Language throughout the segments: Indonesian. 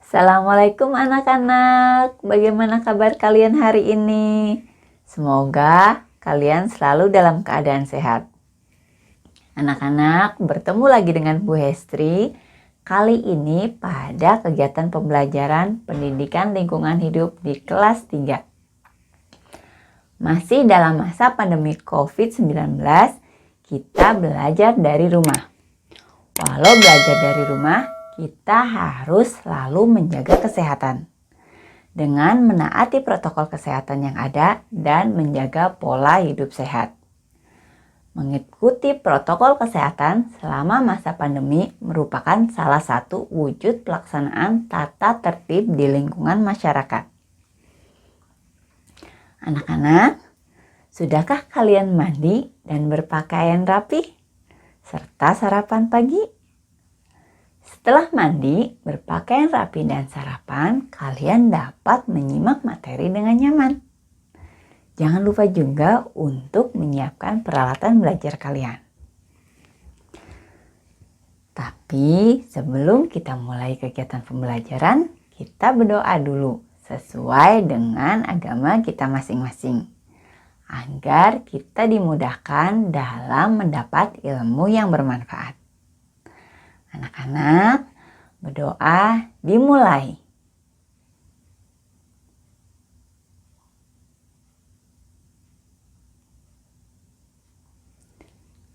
Assalamualaikum anak-anak, bagaimana kabar kalian hari ini? Semoga kalian selalu dalam keadaan sehat. Anak-anak, bertemu lagi dengan Bu Hestri. Kali ini pada kegiatan pembelajaran pendidikan lingkungan hidup di kelas 3. Masih dalam masa pandemi COVID-19, kita belajar dari rumah. Walau belajar dari rumah, kita harus selalu menjaga kesehatan dengan menaati protokol kesehatan yang ada dan menjaga pola hidup sehat. Mengikuti protokol kesehatan selama masa pandemi merupakan salah satu wujud pelaksanaan tata tertib di lingkungan masyarakat. Anak-anak, sudahkah kalian mandi dan berpakaian rapi serta sarapan pagi? Setelah mandi, berpakaian rapi dan sarapan, kalian dapat menyimak materi dengan nyaman. Jangan lupa juga untuk menyiapkan peralatan belajar kalian. Tapi sebelum kita mulai kegiatan pembelajaran, kita berdoa dulu sesuai dengan agama kita masing-masing, agar kita dimudahkan dalam mendapat ilmu yang bermanfaat. Anak-anak, berdoa dimulai.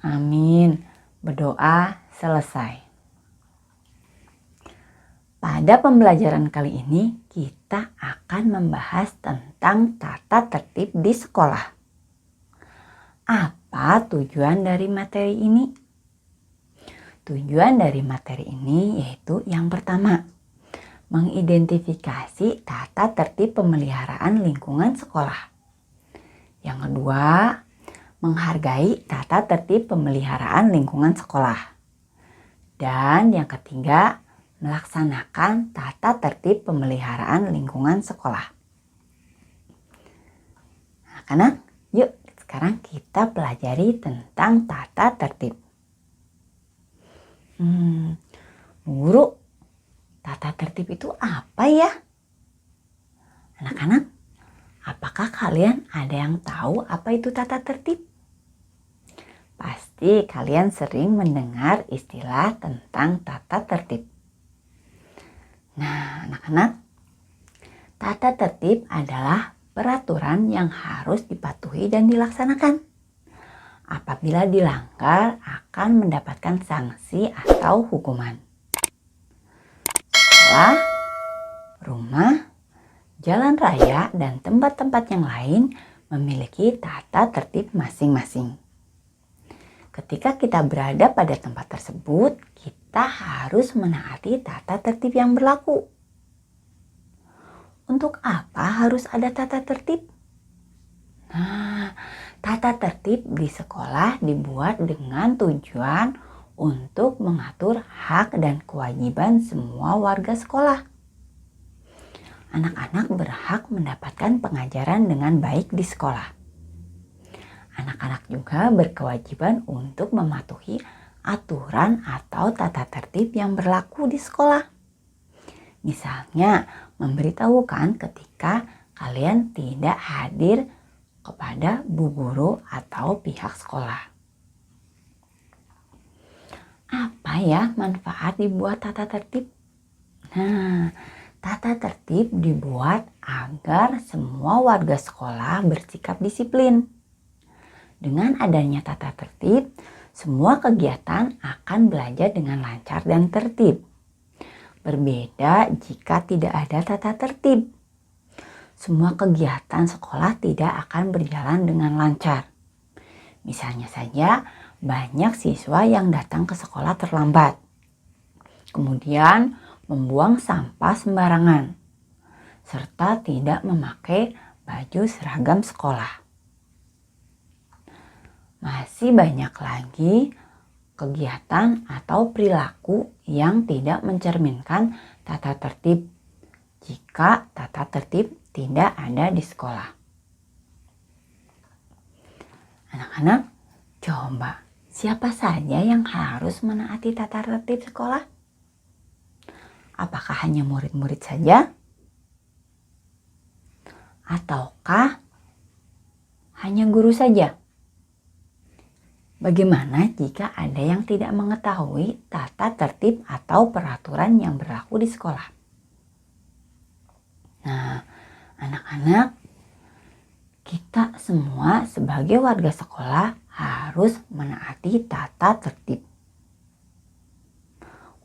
Amin. Berdoa selesai. Pada pembelajaran kali ini, kita akan membahas tentang tata tertib di sekolah. Apa tujuan dari materi ini? Tujuan dari materi ini yaitu yang pertama, mengidentifikasi tata tertib pemeliharaan lingkungan sekolah. Yang kedua, menghargai tata tertib pemeliharaan lingkungan sekolah. Dan yang ketiga, melaksanakan tata tertib pemeliharaan lingkungan sekolah. Anak-anak, yuk sekarang kita pelajari tentang tata tertib. Guru, tata tertib itu apa ya? Anak-anak, apakah kalian ada yang tahu apa itu tata tertib? Pasti kalian sering mendengar istilah tentang tata tertib. Nah, anak-anak, tata tertib adalah peraturan yang harus dipatuhi dan dilaksanakan. Apabila dilanggar akan mendapatkan sanksi atau hukuman. Sekolah, rumah, jalan raya, dan tempat-tempat yang lain memiliki tata tertib masing-masing. Ketika kita berada pada tempat tersebut, kita harus menaati tata tertib yang berlaku. Untuk apa harus ada tata tertib? Nah, tata tertib di sekolah dibuat dengan tujuan untuk mengatur hak dan kewajiban semua warga sekolah. Anak-anak berhak mendapatkan pengajaran dengan baik di sekolah. Anak-anak juga berkewajiban untuk mematuhi aturan atau tata tertib yang berlaku di sekolah. Misalnya, memberitahukan ketika kalian tidak hadir kepada bu guru atau pihak sekolah. Apa ya manfaat dibuat tata tertib? Nah, tata tertib dibuat agar semua warga sekolah bersikap disiplin. Dengan adanya tata tertib, semua kegiatan akan belajar dengan lancar dan tertib. Berbeda jika tidak ada tata tertib. Semua kegiatan sekolah tidak akan berjalan dengan lancar. Misalnya saja, banyak siswa yang datang ke sekolah terlambat. Kemudian membuang sampah sembarangan. Serta tidak memakai baju seragam sekolah. Masih banyak lagi kegiatan atau perilaku yang tidak mencerminkan tata tertib jika tata tertib tidak ada di sekolah. Anak-anak, coba siapa saja yang harus menaati tata tertib sekolah? Apakah hanya murid-murid saja? Ataukah hanya guru saja? Bagaimana jika ada yang tidak mengetahui tata tertib atau peraturan yang berlaku di sekolah? Nah, anak-anak, kita semua sebagai warga sekolah harus menaati tata tertib.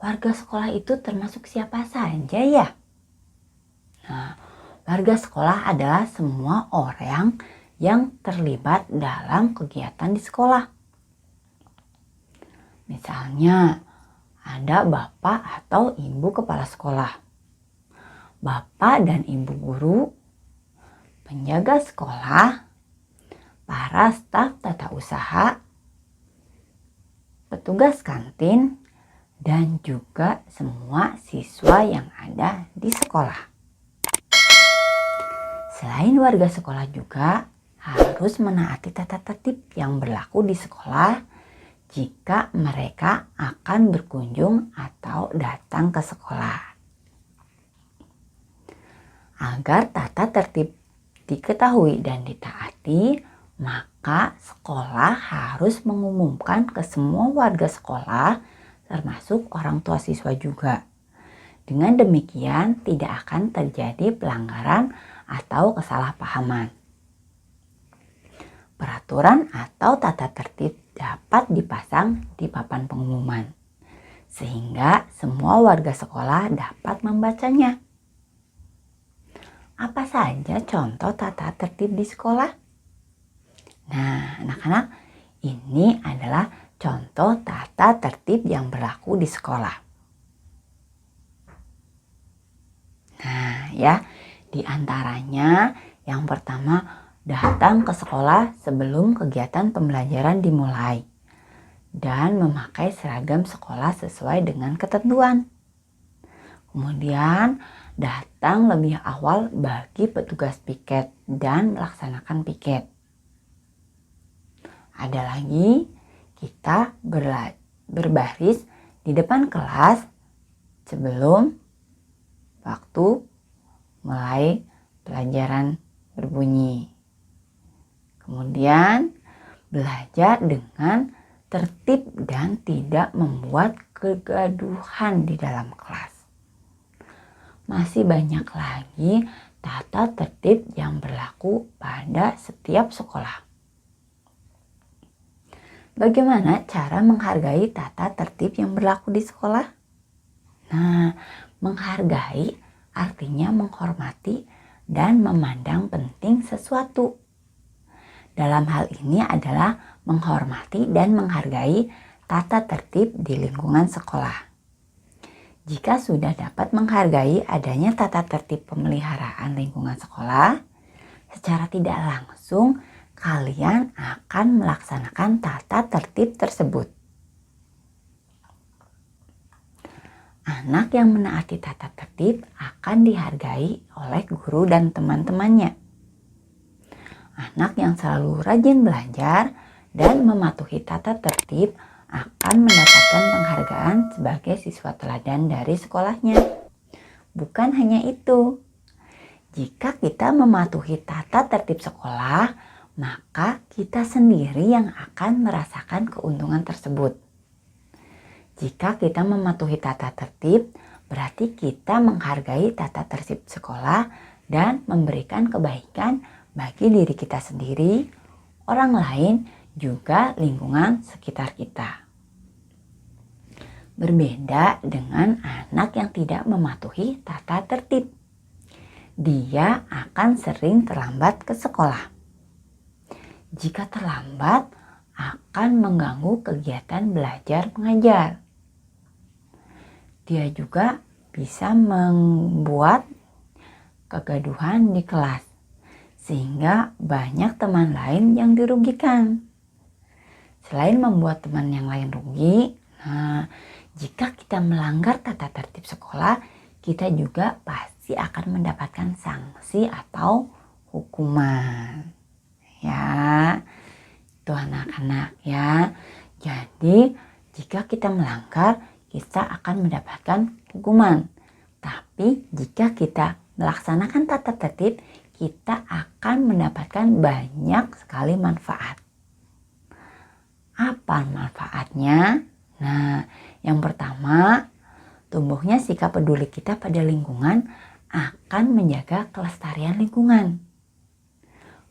Warga sekolah itu termasuk siapa saja ya? Nah, warga sekolah adalah semua orang yang terlibat dalam kegiatan di sekolah. Misalnya, ada bapak atau ibu kepala sekolah, bapak dan ibu guru, penjaga sekolah, para staf tata usaha, petugas kantin, dan juga semua siswa yang ada di sekolah. Selain warga sekolah juga harus menaati tata tertib yang berlaku di sekolah jika mereka akan berkunjung atau datang ke sekolah. Agar tata tertib diketahui dan ditaati, maka sekolah harus mengumumkan ke semua warga sekolah, termasuk orang tua siswa juga. Dengan demikian, tidak akan terjadi pelanggaran atau kesalahpahaman. Peraturan atau tata tertib dapat dipasang di papan pengumuman, sehingga semua warga sekolah dapat membacanya. Apa saja contoh tata tertib di sekolah? Nah, anak-anak, ini adalah contoh tata tertib yang berlaku di sekolah. Nah, ya, di antaranya yang pertama, datang ke sekolah sebelum kegiatan pembelajaran dimulai dan memakai seragam sekolah sesuai dengan ketentuan. Kemudian datang lebih awal bagi petugas piket dan melaksanakan piket. Ada lagi, kita berbaris di depan kelas sebelum waktu mulai pelajaran berbunyi. Kemudian belajar dengan tertib dan tidak membuat kegaduhan di dalam kelas. Masih banyak lagi tata tertib yang berlaku pada setiap sekolah. Bagaimana cara menghargai tata tertib yang berlaku di sekolah? Nah, menghargai artinya menghormati dan memandang penting sesuatu. Dalam hal ini adalah menghormati dan menghargai tata tertib di lingkungan sekolah. Jika sudah dapat menghargai adanya tata tertib pemeliharaan lingkungan sekolah, secara tidak langsung kalian akan melaksanakan tata tertib tersebut. Anak yang menaati tata tertib akan dihargai oleh guru dan teman-temannya. Anak yang selalu rajin belajar dan mematuhi tata tertib akan mendapatkan penghargaan sebagai siswa teladan dari sekolahnya. Bukan hanya itu, jika kita mematuhi tata tertib sekolah, maka kita sendiri yang akan merasakan keuntungan tersebut. Jika kita mematuhi tata tertib, berarti kita menghargai tata tertib sekolah dan memberikan kebaikan bagi diri kita sendiri, orang lain, juga lingkungan sekitar kita. Berbeda dengan anak yang tidak mematuhi tata tertib. Dia akan sering terlambat ke sekolah. Jika terlambat, akan mengganggu kegiatan belajar mengajar. Dia juga bisa membuat kegaduhan di kelas, sehingga banyak teman lain yang dirugikan. Selain membuat teman yang lain rugi, jika kita melanggar tata tertib sekolah, kita juga pasti akan mendapatkan sanksi atau hukuman. Ya, itu anak-anak ya. Jadi, jika kita melanggar, kita akan mendapatkan hukuman. Tapi jika kita melaksanakan tata tertib, kita akan mendapatkan banyak sekali manfaat. Apa manfaatnya? Nah, yang pertama, tumbuhnya sikap peduli kita pada lingkungan akan menjaga kelestarian lingkungan.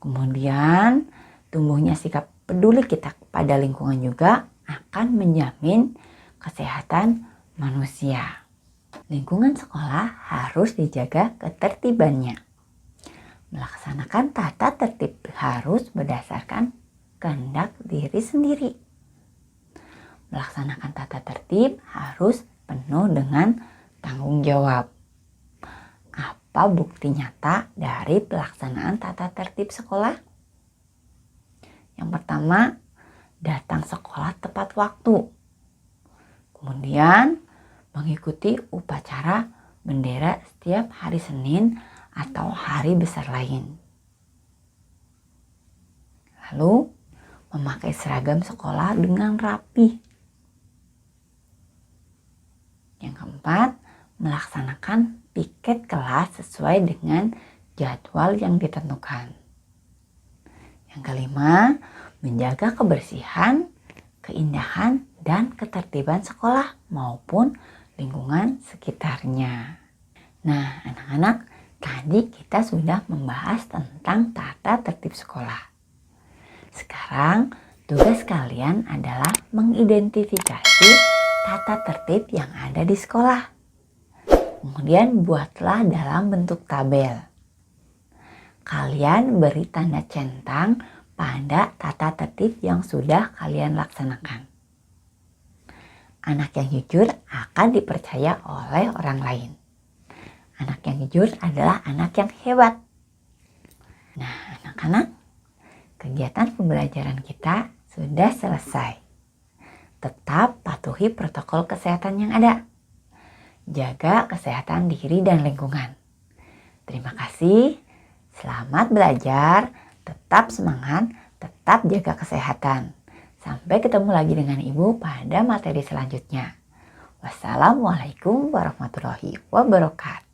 Kemudian, tumbuhnya sikap peduli kita pada lingkungan juga akan menjamin kesehatan manusia. Lingkungan sekolah harus dijaga ketertibannya. Melaksanakan tata tertib harus berdasarkan kehendak diri sendiri. Melaksanakan tata tertib harus penuh dengan tanggung jawab. Apa bukti nyata dari pelaksanaan tata tertib sekolah? Yang pertama, datang sekolah tepat waktu. Kemudian, mengikuti upacara bendera setiap hari Senin atau hari besar lain. Lalu, memakai seragam sekolah dengan rapi. Yang keempat, melaksanakan piket kelas sesuai dengan jadwal yang ditentukan. Yang kelima, menjaga kebersihan, keindahan, dan ketertiban sekolah maupun lingkungan sekitarnya. Nah, anak-anak, tadi kita sudah membahas tentang tata tertib sekolah. Sekarang, tugas kalian adalah mengidentifikasi tata tertib yang ada di sekolah. Kemudian buatlah dalam bentuk tabel. Kalian beri tanda centang pada tata tertib yang sudah kalian laksanakan. Anak yang jujur akan dipercaya oleh orang lain. Anak yang jujur adalah anak yang hebat. Nah, anak-anak, kegiatan pembelajaran kita sudah selesai. Tetap patuhi protokol kesehatan yang ada. Jaga kesehatan diri dan lingkungan. Terima kasih. Selamat belajar. Tetap semangat. Tetap jaga kesehatan. Sampai ketemu lagi dengan Ibu pada materi selanjutnya. Wassalamualaikum warahmatullahi wabarakatuh.